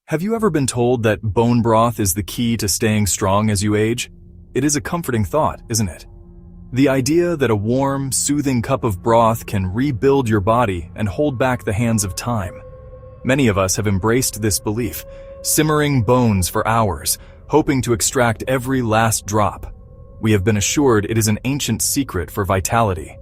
Have you ever been told that bone broth is the key to staying strong as you age? It is a comforting thought, isn't it? The idea that a warm, soothing cup of broth can rebuild your body and hold back the hands of time. Many of us have embraced this belief, simmering bones for hours, hoping to extract every last drop. We have been assured it is an ancient secret for vitality.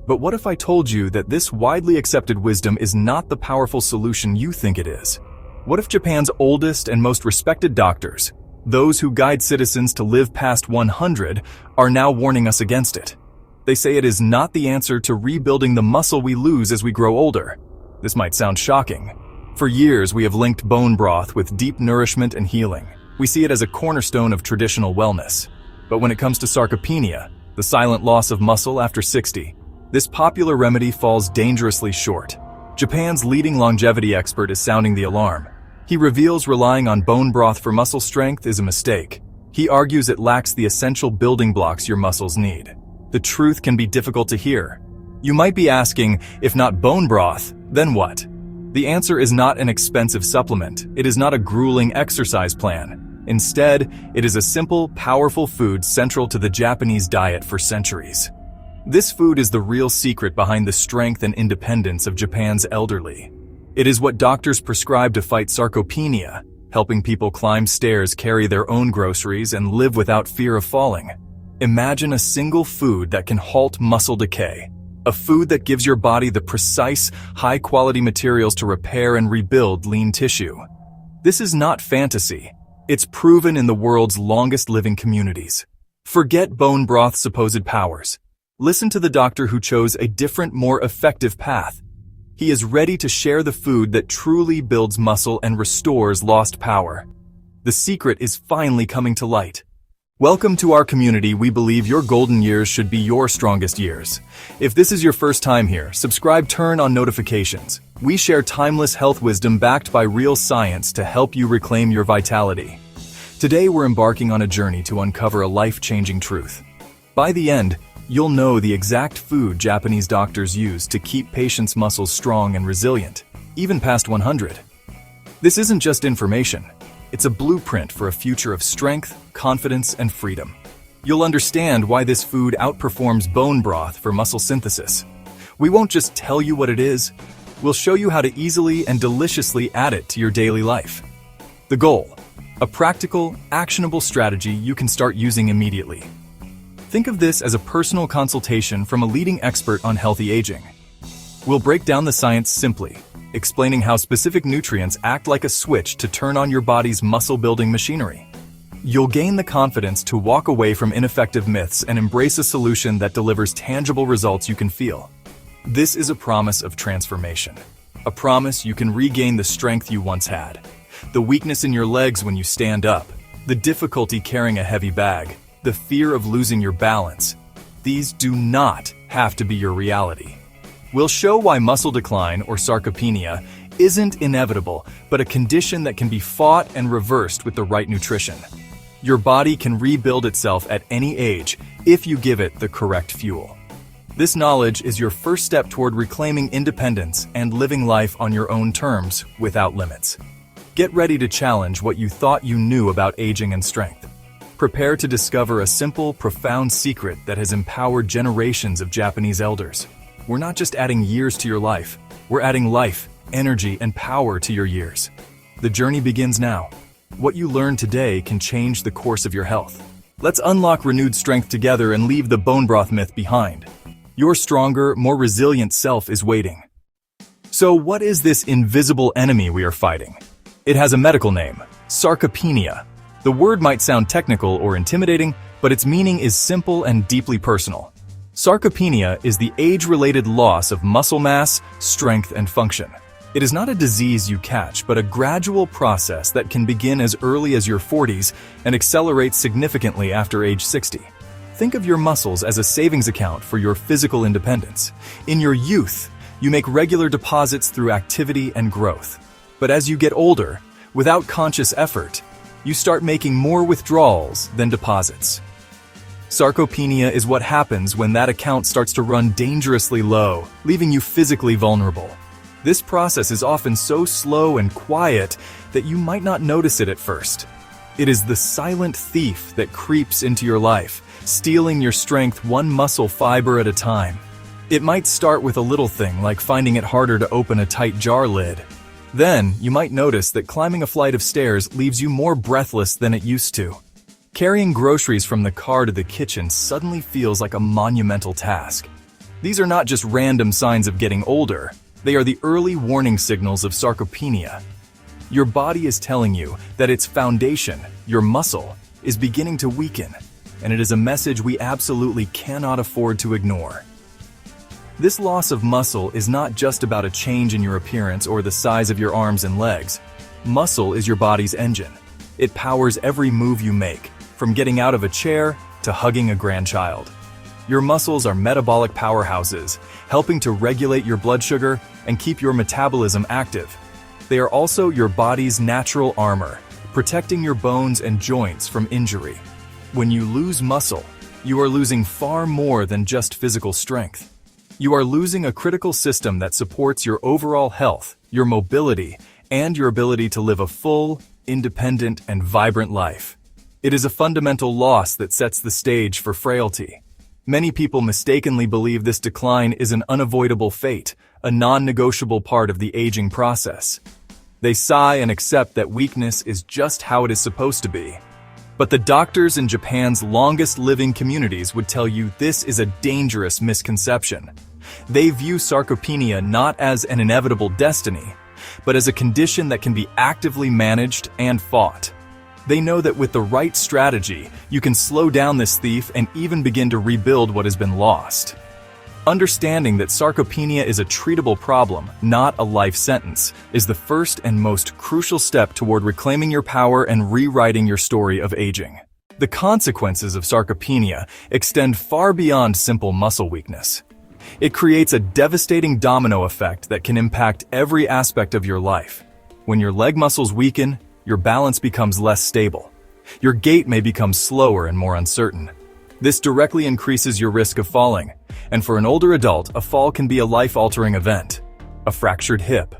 But what if I told you that this widely accepted wisdom is not the powerful solution you think it is? What if Japan's oldest and most respected doctors, those who guide citizens to live past 100, are now warning us against it? They say it is not the answer to rebuilding the muscle we lose as we grow older. This might sound shocking. For years, we have linked bone broth with deep nourishment and healing. We see it as a cornerstone of traditional wellness. But when it comes to sarcopenia, the silent loss of muscle after 60, this popular remedy falls dangerously short. Japan's leading longevity expert is sounding the alarm. He reveals relying on bone broth for muscle strength is a mistake. He argues it lacks the essential building blocks your muscles need. The truth can be difficult to hear. You might be asking, if not bone broth, then what? The answer is not an expensive supplement. It is not a grueling exercise plan. Instead, it is a simple, powerful food central to the Japanese diet for centuries. This food is the real secret behind the strength and independence of Japan's elderly. It is what doctors prescribe to fight sarcopenia, helping people climb stairs, carry their own groceries, and live without fear of falling. Imagine a single food that can halt muscle decay, a food that gives your body the precise, high-quality materials to repair and rebuild lean tissue. This is not fantasy. It's proven in the world's longest-living communities. Forget bone broth's supposed powers. Listen to the doctor who chose a different, more effective path. He is ready to share the food that truly builds muscle and restores lost power. The secret is finally coming to light. Welcome to our community. We believe your golden years should be your strongest years. If this is your first time here, subscribe, turn on notifications. We share timeless health wisdom backed by real science to help you reclaim your vitality. Today we're embarking on a journey to uncover a life-changing truth. By the end, you'll know the exact food Japanese doctors use to keep patients' muscles strong and resilient, even past 100. This isn't just information. It's a blueprint for a future of strength, confidence, and freedom. You'll understand why this food outperforms bone broth for muscle synthesis. We won't just tell you what it is. We'll show you how to easily and deliciously add it to your daily life. The goal: a practical, actionable strategy you can start using immediately. Think of this as a personal consultation from a leading expert on healthy aging. We'll break down the science simply, explaining how specific nutrients act like a switch to turn on your body's muscle-building machinery. You'll gain the confidence to walk away from ineffective myths and embrace a solution that delivers tangible results you can feel. This is a promise of transformation. A promise you can regain the strength you once had, the weakness in your legs when you stand up, the difficulty carrying a heavy bag, the fear of losing your balance. These do not have to be your reality. We'll show why muscle decline, or sarcopenia, isn't inevitable, but a condition that can be fought and reversed with the right nutrition. Your body can rebuild itself at any age if you give it the correct fuel. This knowledge is your first step toward reclaiming independence and living life on your own terms without limits. Get ready to challenge what you thought you knew about aging and strength. Prepare to discover a simple, profound secret that has empowered generations of Japanese elders. We're not just adding years to your life, we're adding life, energy, and power to your years. The journey begins now. What you learn today can change the course of your health. Let's unlock renewed strength together and leave the bone broth myth behind. Your stronger, more resilient self is waiting. So what is this invisible enemy we are fighting? It has a medical name: sarcopenia. The word might sound technical or intimidating, but its meaning is simple and deeply personal. Sarcopenia is the age-related loss of muscle mass, strength, and function. It is not a disease you catch, but a gradual process that can begin as early as your 40s and accelerate significantly after age 60. Think of your muscles as a savings account for your physical independence. In your youth, you make regular deposits through activity and growth. But as you get older, without conscious effort, you start making more withdrawals than deposits. Sarcopenia is what happens when that account starts to run dangerously low, leaving you physically vulnerable. This process is often so slow and quiet that you might not notice it at first. It is the silent thief that creeps into your life, stealing your strength one muscle fiber at a time. It might start with a little thing like finding it harder to open a tight jar lid. Then, you might notice that climbing a flight of stairs leaves you more breathless than it used to. Carrying groceries from the car to the kitchen suddenly feels like a monumental task. These are not just random signs of getting older, they are the early warning signals of sarcopenia. Your body is telling you that its foundation, your muscle, is beginning to weaken, and it is a message we absolutely cannot afford to ignore. This loss of muscle is not just about a change in your appearance or the size of your arms and legs. Muscle is your body's engine. It powers every move you make, from getting out of a chair to hugging a grandchild. Your muscles are metabolic powerhouses, helping to regulate your blood sugar and keep your metabolism active. They are also your body's natural armor, protecting your bones and joints from injury. When you lose muscle, you are losing far more than just physical strength. You are losing a critical system that supports your overall health, your mobility, and your ability to live a full, independent, and vibrant life. It is a fundamental loss that sets the stage for frailty. Many people mistakenly believe this decline is an unavoidable fate, a non-negotiable part of the aging process. They sigh and accept that weakness is just how it is supposed to be. But the doctors in Japan's longest-living communities would tell you this is a dangerous misconception. They view sarcopenia not as an inevitable destiny, but as a condition that can be actively managed and fought. They know that with the right strategy, you can slow down this thief and even begin to rebuild what has been lost. Understanding that sarcopenia is a treatable problem, not a life sentence, is the first and most crucial step toward reclaiming your power and rewriting your story of aging. The consequences of sarcopenia extend far beyond simple muscle weakness. It creates a devastating domino effect that can impact every aspect of your life. When your leg muscles weaken, your balance becomes less stable. Your gait may become slower and more uncertain. This directly increases your risk of falling, and for an older adult, a fall can be a life-altering event. A fractured hip,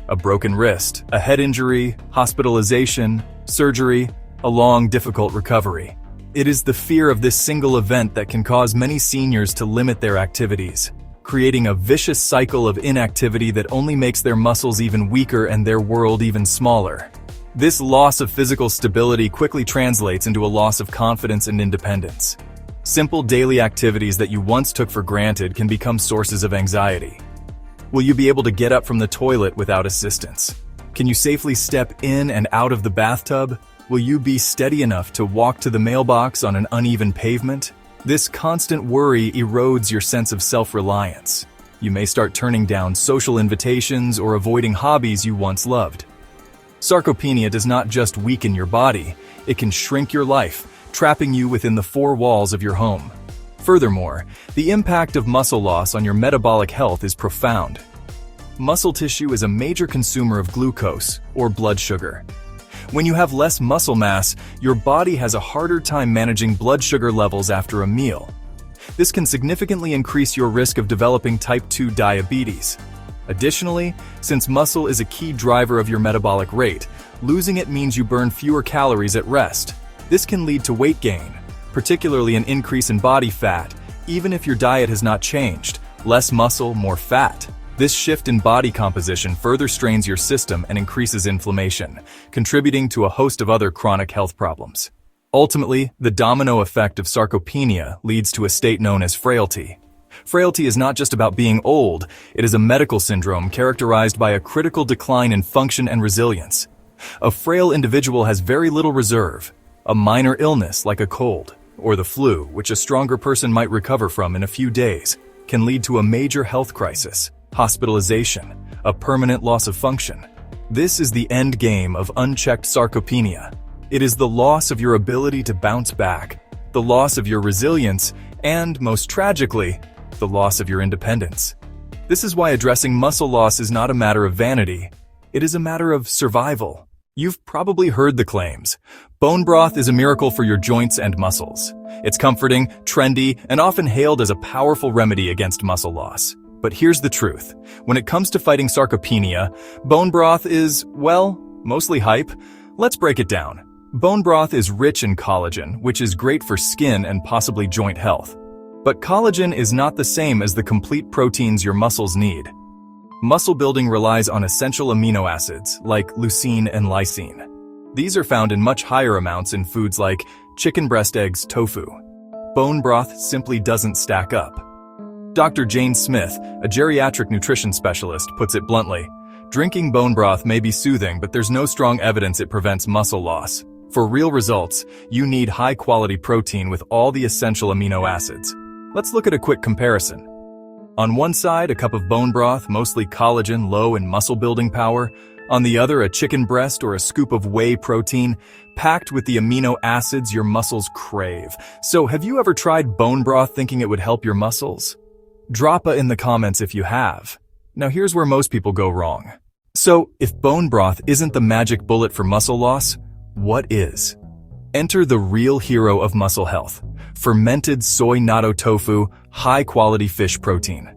a broken wrist, a head injury, hospitalization, surgery, a long, difficult recovery. It is the fear of this single event that can cause many seniors to limit their activities, creating a vicious cycle of inactivity that only makes their muscles even weaker and their world even smaller. This loss of physical stability quickly translates into a loss of confidence and independence. Simple daily activities that you once took for granted can become sources of anxiety. Will you be able to get up from the toilet without assistance? Can you safely step in and out of the bathtub? Will you be steady enough to walk to the mailbox on an uneven pavement? This constant worry erodes your sense of self-reliance. You may start turning down social invitations or avoiding hobbies you once loved. Sarcopenia does not just weaken your body, it can shrink your life, trapping you within the four walls of your home. Furthermore, the impact of muscle loss on your metabolic health is profound. Muscle tissue is a major consumer of glucose, or blood sugar. When you have less muscle mass, your body has a harder time managing blood sugar levels after a meal. This can significantly increase your risk of developing type 2 diabetes. Additionally, since muscle is a key driver of your metabolic rate, losing it means you burn fewer calories at rest. This can lead to weight gain, particularly an increase in body fat, even if your diet has not changed. Less muscle, more fat. This shift in body composition further strains your system and increases inflammation, contributing to a host of other chronic health problems. Ultimately, the domino effect of sarcopenia leads to a state known as frailty. Frailty is not just about being old, it is a medical syndrome characterized by a critical decline in function and resilience. A frail individual has very little reserve. A minor illness like a cold or the flu, which a stronger person might recover from in a few days, can lead to a major health crisis, hospitalization, a permanent loss of function. This is the end game of unchecked sarcopenia. It is the loss of your ability to bounce back, the loss of your resilience, and, most tragically, the loss of your independence. This is why addressing muscle loss is not a matter of vanity. It is a matter of survival. You've probably heard the claims. Bone broth is a miracle for your joints and muscles. It's comforting, trendy, and often hailed as a powerful remedy against muscle loss. But here's the truth. When it comes to fighting sarcopenia, bone broth is, well, mostly hype. Let's break it down. Bone broth is rich in collagen, which is great for skin and possibly joint health. But collagen is not the same as the complete proteins your muscles need. Muscle building relies on essential amino acids, like leucine and lysine. These are found in much higher amounts in foods like chicken breast eggs, tofu. Bone broth simply doesn't stack up. Dr. Jane Smith, a geriatric nutrition specialist, puts it bluntly, drinking bone broth may be soothing, but there's no strong evidence it prevents muscle loss. For real results, you need high-quality protein with all the essential amino acids. Let's look at a quick comparison. On one side, a cup of bone broth, mostly collagen, low in muscle-building power. On the other, a chicken breast or a scoop of whey protein, packed with the amino acids your muscles crave. So, have you ever tried bone broth thinking it would help your muscles? Drop a in the comments if you have. Now here's where most people go wrong. So, if bone broth isn't the magic bullet for muscle loss, what is? Enter the real hero of muscle health. Fermented soy natto tofu, high-quality fish protein.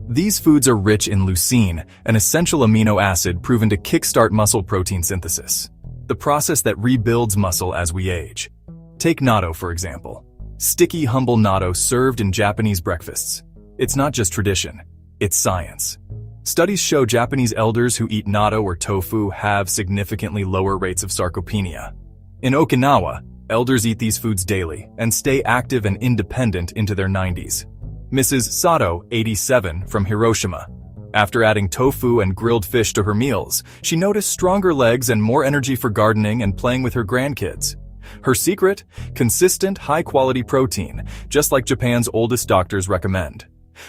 These foods are rich in leucine, an essential amino acid proven to kickstart muscle protein synthesis, the process that rebuilds muscle as we age. Take natto, for example. Sticky, humble natto served in Japanese breakfasts. It's not just tradition, it's science. Studies show Japanese elders who eat natto or tofu have significantly lower rates of sarcopenia. In Okinawa, elders eat these foods daily and stay active and independent into their 90s. Mrs. Sato, 87, from Hiroshima. After adding tofu and grilled fish to her meals, she noticed stronger legs and more energy for gardening and playing with her grandkids. Her secret? Consistent, high-quality protein, just like Japan's oldest doctors recommend.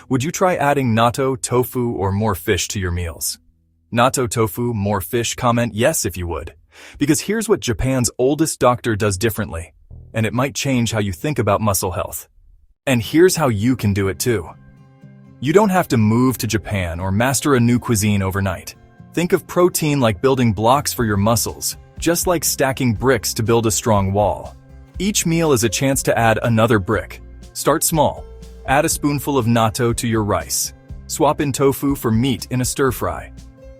Would you try adding natto, tofu, or more fish to your meals? Natto, tofu, more fish? Comment yes if you would. Because here's what Japan's oldest doctor does differently, and it might change how you think about muscle health. And here's how you can do it too. You don't have to move to Japan or master a new cuisine overnight. Think of protein like building blocks for your muscles, just like stacking bricks to build a strong wall. Each meal is a chance to add another brick. Start small. Add a spoonful of natto to your rice. Swap in tofu for meat in a stir-fry.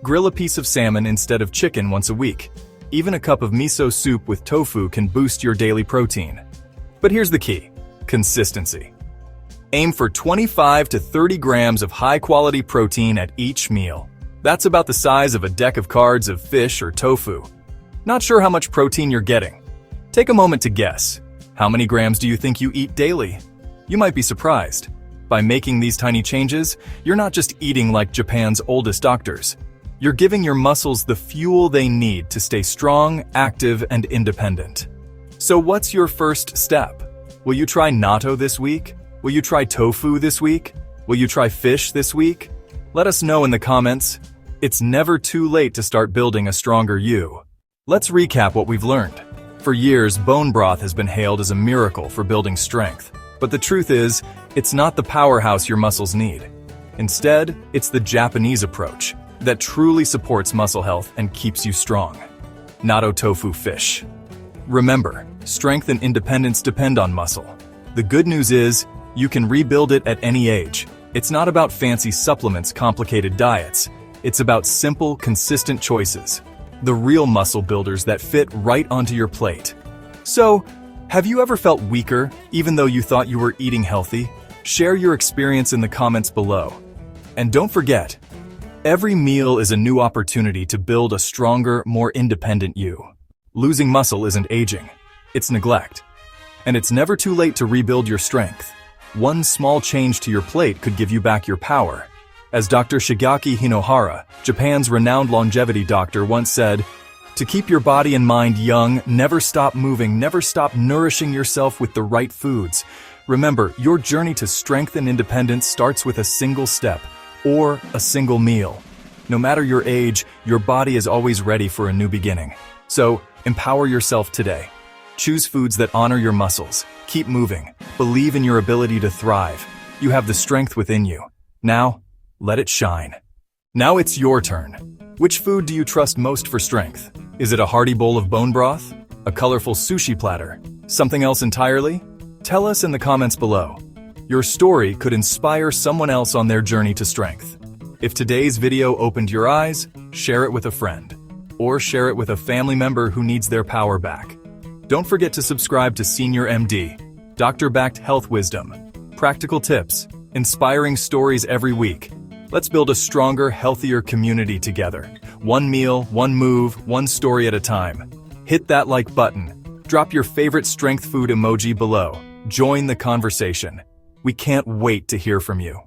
Grill a piece of salmon instead of chicken once a week. Even a cup of miso soup with tofu can boost your daily protein. But here's the key: consistency. Aim for 25 to 30 grams of high-quality protein at each meal. That's about the size of a deck of cards of fish or tofu. Not sure how much protein you're getting? Take a moment to guess. How many grams do you think you eat daily? You might be surprised. By making these tiny changes, you're not just eating like Japan's oldest doctors. You're giving your muscles the fuel they need to stay strong, active, and independent. So what's your first step? Will you try natto this week? Will you try tofu this week? Will you try fish this week? Let us know in the comments. It's never too late to start building a stronger you. Let's recap what we've learned. For years, bone broth has been hailed as a miracle for building strength. But the truth is, it's not the powerhouse your muscles need. Instead, it's the Japanese approach that truly supports muscle health and keeps you strong. Natto tofu fish. Remember, strength and independence depend on muscle. The good news is, you can rebuild it at any age. It's not about fancy supplements, complicated diets. It's about simple, consistent choices. The real muscle builders that fit right onto your plate. So, have you ever felt weaker, even though you thought you were eating healthy? Share your experience in the comments below. And don't forget, every meal is a new opportunity to build a stronger, more independent you. Losing muscle isn't aging, it's neglect. And it's never too late to rebuild your strength. One small change to your plate could give you back your power. As Dr. Shigeaki Hinohara, Japan's renowned longevity doctor, once said, "To keep your body and mind young, never stop moving, never stop nourishing yourself with the right foods." Remember, your journey to strength and independence starts with a single step, or a single meal. No matter your age, your body is always ready for a new beginning. So, empower yourself today. Choose foods that honor your muscles. Keep moving. Believe in your ability to thrive. You have the strength within you. Now, let it shine. Now it's your turn. Which food do you trust most for strength? Is it a hearty bowl of bone broth? A colorful sushi platter? Something else entirely? Tell us in the comments below. Your story could inspire someone else on their journey to strength. If today's video opened your eyes, share it with a friend. Or share it with a family member who needs their power back. Don't forget to subscribe to Senior MD, doctor-backed health wisdom, practical tips, inspiring stories every week. Let's build a stronger, healthier community together. One meal, one move, one story at a time. Hit that like button. Drop your favorite strength food emoji below. Join the conversation. We can't wait to hear from you.